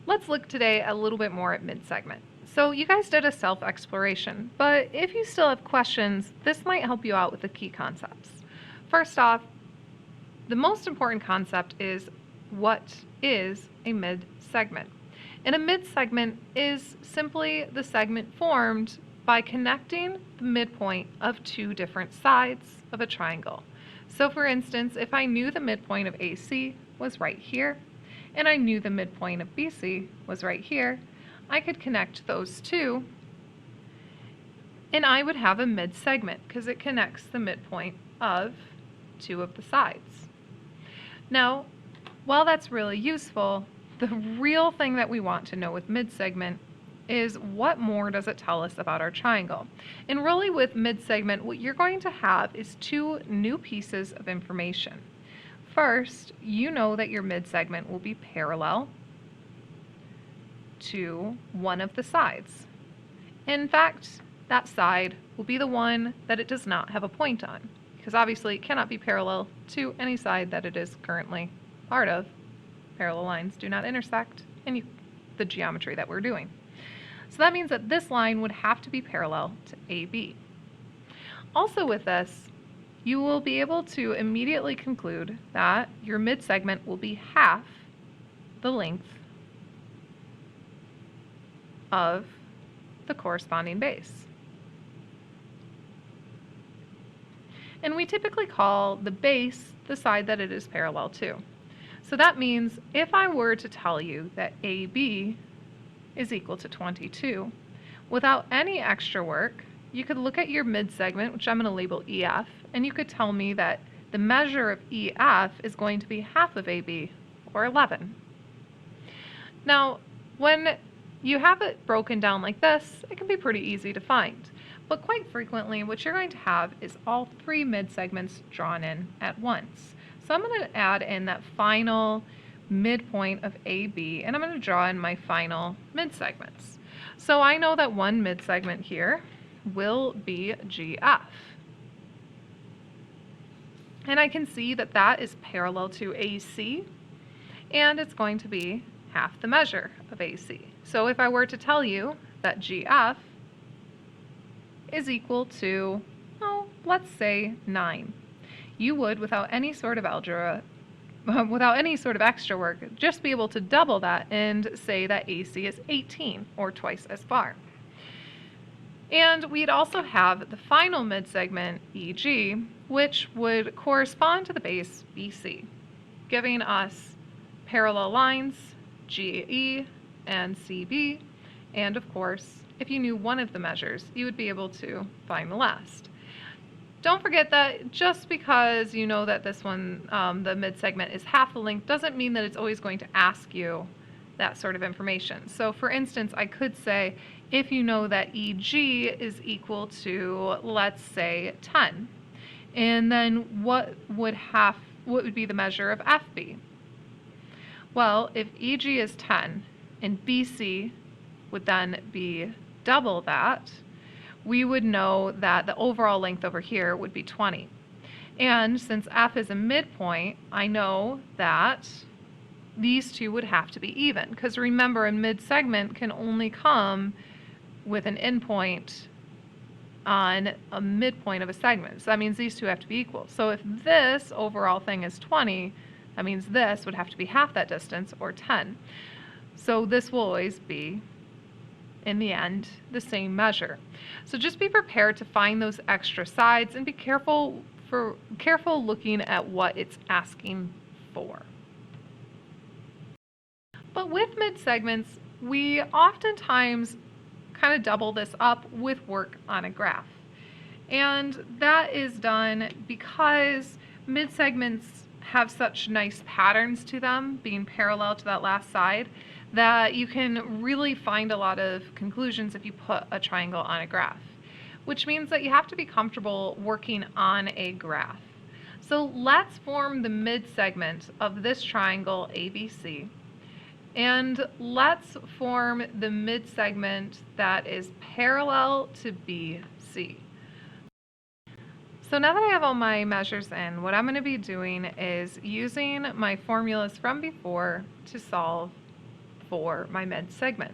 Let's look today a little bit more at mid-segment. So you guys did a self-exploration, but if you still have questions, this might help you out with the key concepts. First off, the most important concept is what is a mid-segment? And a mid-segment is simply the segment formed by connecting the midpoint of two different sides of a triangle. So for instance, if I knew the midpoint of AC was right here, and I knew the midpoint of BC was right here, I could connect those two, and I would have a mid-segment because it connects the midpoint of two of the sides. Now, while that's really useful, the real thing that we want to know with mid-segment is what more does it tell us about our triangle. And really with mid-segment, what you're going to have is two new pieces of information. First, you know that your mid-segment will be parallel to one of the sides. In fact, that side will be the one that it does not have a point on, because obviously it cannot be parallel to any side that it is currently part of. Parallel lines do not intersect in the geometry that we're doing. So that means that this line would have to be parallel to AB. Also with this, you will be able to immediately conclude that your mid-segment will be half the length of the corresponding base. And we typically call the base the side that it is parallel to. So that means if I were to tell you that AB is equal to 22, without any extra work, you could look at your mid-segment, which I'm going to label EF, and you could tell me that the measure of EF is going to be half of AB, or 11. Now, when you have it broken down like this, it can be pretty easy to find. But quite frequently, what you're going to have is all three mid-segments drawn in at once. So I'm going to add in that final midpoint of AB, and I'm going to draw in my final mid-segments. So I know that one mid-segment here will be GF. And I can see that that is parallel to AC, and it's going to be half the measure of AC. So if I were to tell you that GF is equal to, let's say 9, you would, without any sort of algebra, without any sort of extra work, just be able to double that and say that AC is 18, or twice as far. And we'd also have the final mid-segment, EG, which would correspond to the base BC, giving us parallel lines, GE and CB, and of course, if you knew one of the measures, you would be able to find the last. Don't forget that just because you know that this one, the mid-segment is half the length, doesn't mean that it's always going to ask you that sort of information. So for instance, I could say, if you know that EG is equal to, let's say, 10, and then what would be the measure of FB? Well, if EG is 10 and BC would then be double that, we would know that the overall length over here would be 20. And since F is a midpoint, I know that these two would have to be even, because remember, a mid-segment can only come with an endpoint on a midpoint of a segment. So that means these two have to be equal. So if this overall thing is 20, that means this would have to be half that distance, or 10. So this will always be, in the end, the same measure. So just be prepared to find those extra sides and be careful looking at what it's asking for. But with mid-segments, we oftentimes kind of double this up with work on a graph. And that is done because mid-segments have such nice patterns to them, being parallel to that last side, that you can really find a lot of conclusions if you put a triangle on a graph, which means that you have to be comfortable working on a graph. So let's form the mid-segment of this triangle ABC, and let's form the mid-segment that is parallel to BC. So now that I have all my measures in, what I'm going to be doing is using my formulas from before to solve for my mid-segment.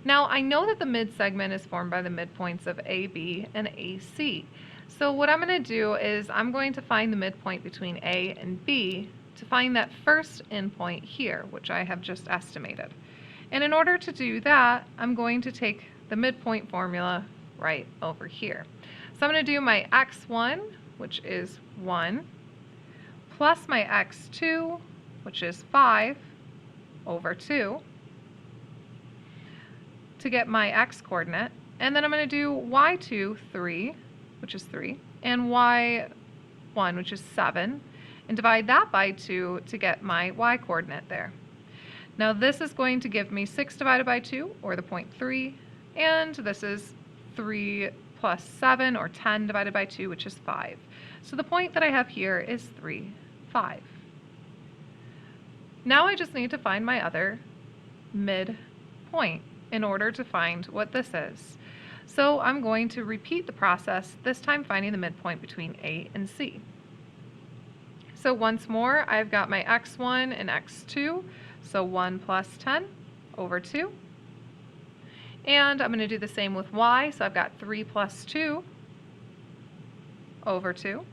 Now, I know that the mid-segment is formed by the midpoints of AB and AC. So what I'm going to do is I'm going to find the midpoint between A and B to find that first endpoint here, which I have just estimated. And in order to do that, I'm going to take the midpoint formula right over here. So I'm going to do my x1, which is 1, plus my x2, which is 5, over 2, to get my x-coordinate. And then I'm going to do y2, 3, which is 3, and y1, which is 7, and divide that by 2 to get my y-coordinate there. Now this is going to give me 6 divided by 2, or the point 3, and this is 3 plus 7, or 10 divided by 2, which is 5. So the point that I have here is 3, 5. Now I just need to find my other midpoint in order to find what this is. So I'm going to repeat the process, this time finding the midpoint between A and C. So once more, I've got my x1 and x2, so 1 plus 10 over 2. And I'm going to do the same with y, so I've got 3 plus 2 over 2.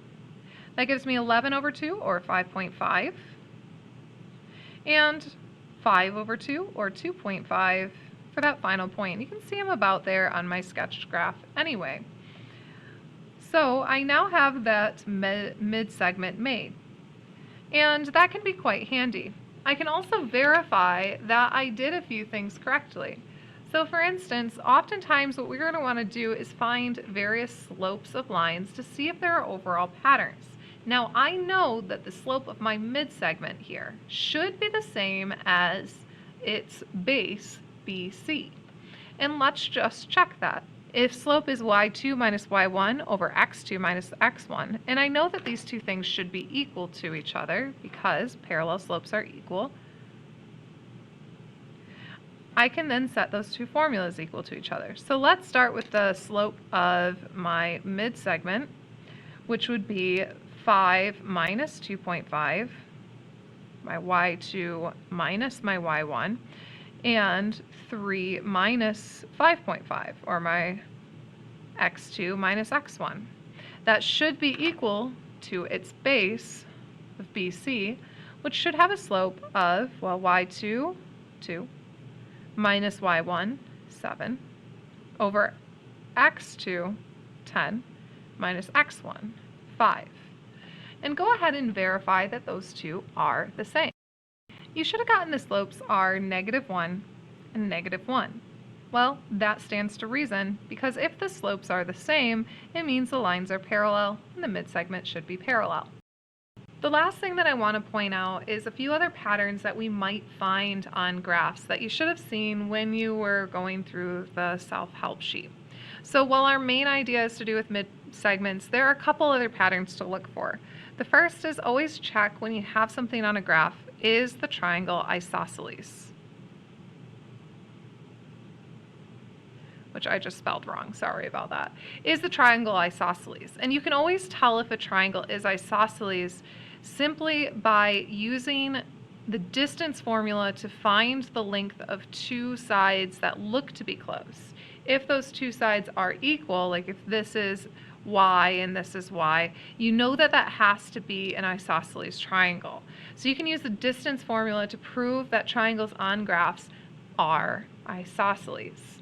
That gives me 11 over 2, or 5.5. And 5 over 2, or 2.5, for that final point. You can see I'm about there on my sketched graph anyway. So I now have that mid-segment made. And that can be quite handy. I can also verify that I did a few things correctly. So for instance, oftentimes what we're going to want to do is find various slopes of lines to see if there are overall patterns. Now I know that the slope of my mid-segment here should be the same as its base, BC. And let's just check that. If slope is y2 minus y1 over x2 minus x1, and I know that these two things should be equal to each other because parallel slopes are equal, I can then set those two formulas equal to each other. So let's start with the slope of my mid-segment, which would be 5 minus 2.5, my y2 minus my y1, and 3 minus 5.5, or my x2 minus x1. That should be equal to its base of BC, which should have a slope of, well, y2, 2, minus y1, 7, over x2, 10, minus x1, 5. And go ahead and verify that those two are the same. You should have gotten the slopes are -1 and -1. Well, that stands to reason, because if the slopes are the same, it means the lines are parallel and the mid-segment should be parallel. The last thing that I want to point out is a few other patterns that we might find on graphs that you should have seen when you were going through the self-help sheet. So while our main idea is to do with mid-segments, there are a couple other patterns to look for. The first is always check when you have something on a graph, is the triangle isosceles? Which I just spelled wrong, sorry about that. Is the triangle isosceles? And you can always tell if a triangle is isosceles simply by using the distance formula to find the length of two sides that look to be close. If those two sides are equal, like if this is y and this is y, you know that that has to be an isosceles triangle. So you can use the distance formula to prove that triangles on graphs are isosceles.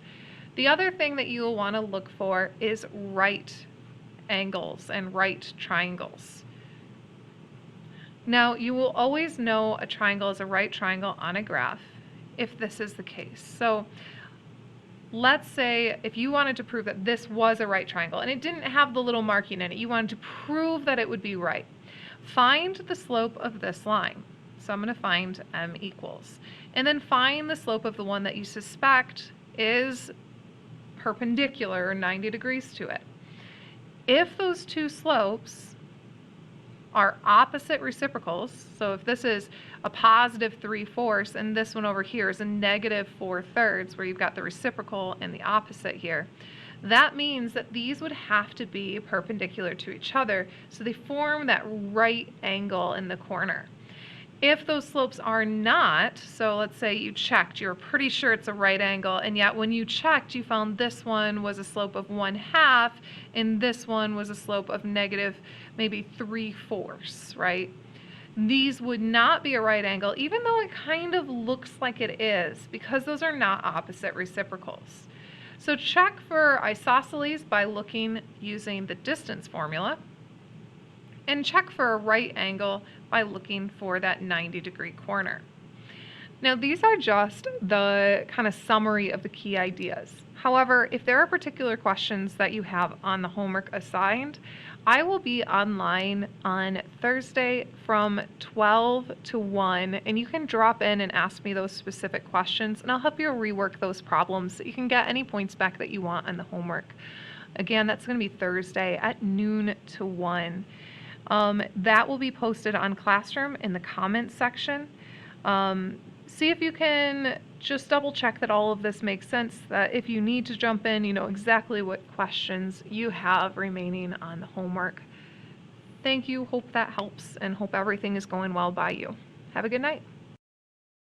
The other thing that you will want to look for is right angles and right triangles. Now, you will always know a triangle is a right triangle on a graph if this is the case. So let's say if you wanted to prove that this was a right triangle and it didn't have the little marking in it, you wanted to prove that it would be right. Find the slope of this line. So I'm going to find m equals. And then find the slope of the one that you suspect is perpendicular or 90 degrees to it. If those two slopes are opposite reciprocals, so if this is a positive 3/4 and this one over here is a negative 4/3, where you've got the reciprocal and the opposite here, that means that these would have to be perpendicular to each other, so they form that right angle in the corner. If those slopes are not, so let's say you checked, you're pretty sure it's a right angle, and yet when you checked, you found this one was a slope of 1/2, and this one was a slope of negative maybe 3/4, right? These would not be a right angle, even though it kind of looks like it is, because those are not opposite reciprocals. So check for isosceles by looking using the distance formula, and check for a right angle by looking for that 90-degree corner. Now, these are just the kind of summary of the key ideas. However, if there are particular questions that you have on the homework assigned, I will be online on Thursday from 12 to 1, and you can drop in and ask me those specific questions, and I'll help you rework those problems so you can get any points back that you want on the homework. Again, that's going to be Thursday at noon to 1. That will be posted on Classroom in the comments section. See if you can just double check that all of this makes sense, that if you need to jump in, you know exactly what questions you have remaining on the homework. Thank you. Hope that helps and hope everything is going well by you. Have a good night.